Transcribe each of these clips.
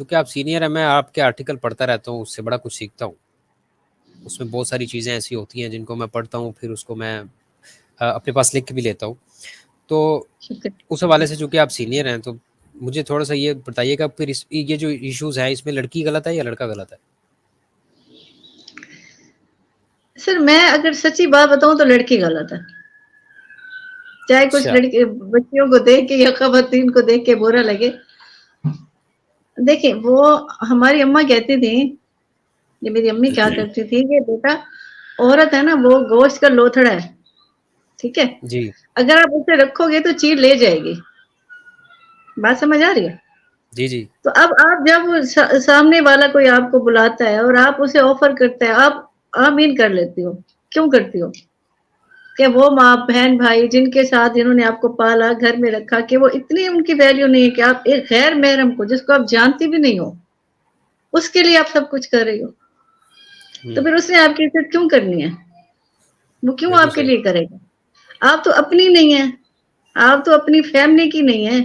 کیونکہ آپ سینئر ہیں، میں آپ کے آرٹیکل پڑھتا رہتا ہوں، اس سے بڑا کچھ سیکھتا ہوں. اس میں بہت ساری چیزیں ایسی ہوتی ہیں جن کو میں پڑھتا ہوں، پھر اس کو میں اپنے پاس لکھ کے بھی لیتا ہوں. تو اس حوالے سے چونکہ آپ سینئر ہیں تو مجھے تھوڑا سا یہ بتائیے گا پھر یہ جو ایشوز ہیں اس میں لڑکی غلط ہے یا لڑکا غلط ہے؟ سر میں اگر سچی بات بتاؤں تو لڑکی غلط ہے. چاہے کچھ لڑکی بچیوں کو دیکھ کے یا خواتین کو دیکھ کے برا لگے. دیکھیں وہ ہماری اماں کہتی تھی، یہ میری امی کیا کرتی تھی کہ بیٹا عورت ہے نا وہ گوشت کا لوتھڑا ہے، ٹھیک ہے، جی اگر آپ اسے رکھو گے تو چیل لے جائے گی. بات سمجھ آ رہی ہے؟ جی جی. تو اب آپ جب سامنے والا کوئی آپ کو بلاتا ہے اور آپ اسے آفر کرتے ہیں، آپ آمین کر لیتی ہو. کیوں کرتی ہو؟ کہ وہ ماں بہن بھائی جن کے ساتھ انہوں نے آپ کو پالا، گھر میں رکھا، کہ وہ اتنی ان کی ویلیو نہیں ہے کہ آپ ایک غیر محرم کو جس کو آپ جانتی بھی نہیں ہو اس کے لیے آپ سب کچھ کر رہی ہو. تو پھر اس نے آپ کی عزت کیوں کرنی ہے؟ وہ کیوں بالکل آپ کے صحیح. لیے کرے گا؟ آپ تو اپنی نہیں ہیں، آپ تو اپنی فیملی کی نہیں ہیں،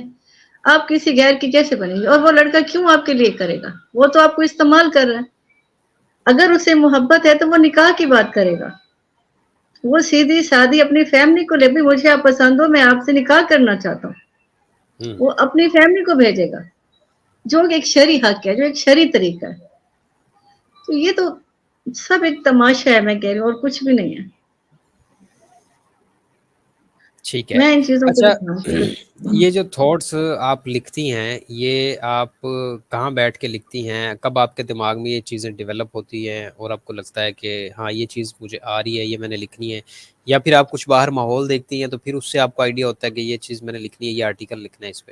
آپ کسی غیر کی کیسے بنیں گے؟ اور وہ لڑکا کیوں آپ کے لیے کرے گا؟ وہ تو آپ کو استعمال کر رہا ہے. اگر اسے محبت ہے تو وہ نکاح کی بات کرے گا، وہ سیدھی سادی اپنی فیملی کو لے بھی مجھے آپ پسند ہو، میں آپ سے نکاح کرنا چاہتا ہوں، وہ اپنی فیملی کو بھیجے گا، جو ایک شرعی حق ہے، جو ایک شرعی طریقہ ہے. تو یہ تو سب ایک تماشا ہے، میں کہہ رہی ہوں، اور کچھ بھی نہیں ہے. ٹھیک ہے. میں ان چیزوں کو اچھا نہیں مانتی. یہ جو تھاٹس آپ لکھتی ہیں یہ آپ کہاں بیٹھ کے لکھتی ہیں؟ کب آپ کے دماغ میں یہ چیزیں ڈیولپ ہوتی ہیں اور آپ کو لگتا ہے کہ ہاں یہ چیز مجھے آ رہی ہے، یہ میں نے لکھنی ہے؟ یا پھر آپ کچھ باہر ماحول دیکھتی ہیں تو پھر اس سے آپ کو آئیڈیا ہوتا ہے کہ یہ چیز میں نے لکھنی ہے، یہ آرٹیکل لکھنا ہے اس پہ؟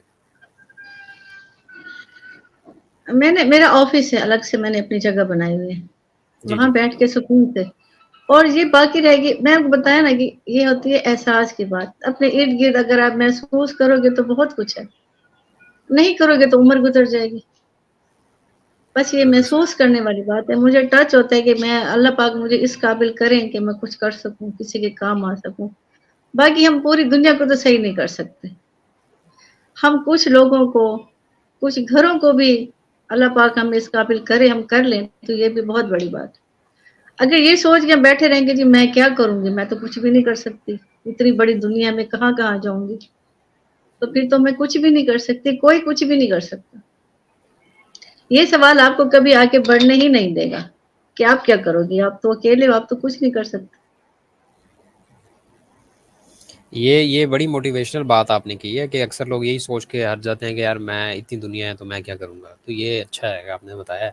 میرا آفس ہے الگ سے، میں نے اپنی جگہ بنائی ہوئی ہے، جی وہاں جی. بیٹھ کے سکون سے. اور یہ باقی رہے گی، میں آپ کو بتایا نا کہ یہ ہوتی ہے احساس کی بات. اپنے ارد گرد اگر آپ محسوس کرو گے تو بہت کچھ ہے، نہیں کرو گے تو عمر گزر جائے گی. بس یہ بالکل صحیح. محسوس کرنے والی بات ہے. مجھے ٹچ ہوتا ہے کہ میں اللہ پاک مجھے اس قابل کریں کہ میں کچھ کر سکوں، کسی کے کام آ سکوں. باقی ہم پوری دنیا کو تو صحیح نہیں کر سکتے، ہم کچھ لوگوں کو، کچھ گھروں کو بھی اللہ پاک ہم اس قابل کرے ہم کر لیں تو یہ بھی بہت بڑی بات. اگر یہ سوچ کے بیٹھے رہیں گے جی میں کیا کروں گی، میں تو کچھ بھی نہیں کر سکتی، اتنی بڑی دنیا میں کہاں کہاں جاؤں گی، تو پھر تو میں کچھ بھی نہیں کر سکتی، کوئی کچھ بھی نہیں کر سکتا. یہ سوال آپ کو کبھی آ کے بڑھنے ہی نہیں دے گا کہ آپ کیا کرو گی، آپ تو اکیلے ہو، آپ تو کچھ نہیں کر سکتے. یہ بڑی موٹیویشنل بات آپ نے کی ہے کہ اکثر لوگ یہی سوچ کے ہٹ جاتے ہیں کہ یار میں اتنی دنیا ہے تو میں کیا کروں گا. تو یہ اچھا ہے کہ آپ نے بتایا ہے.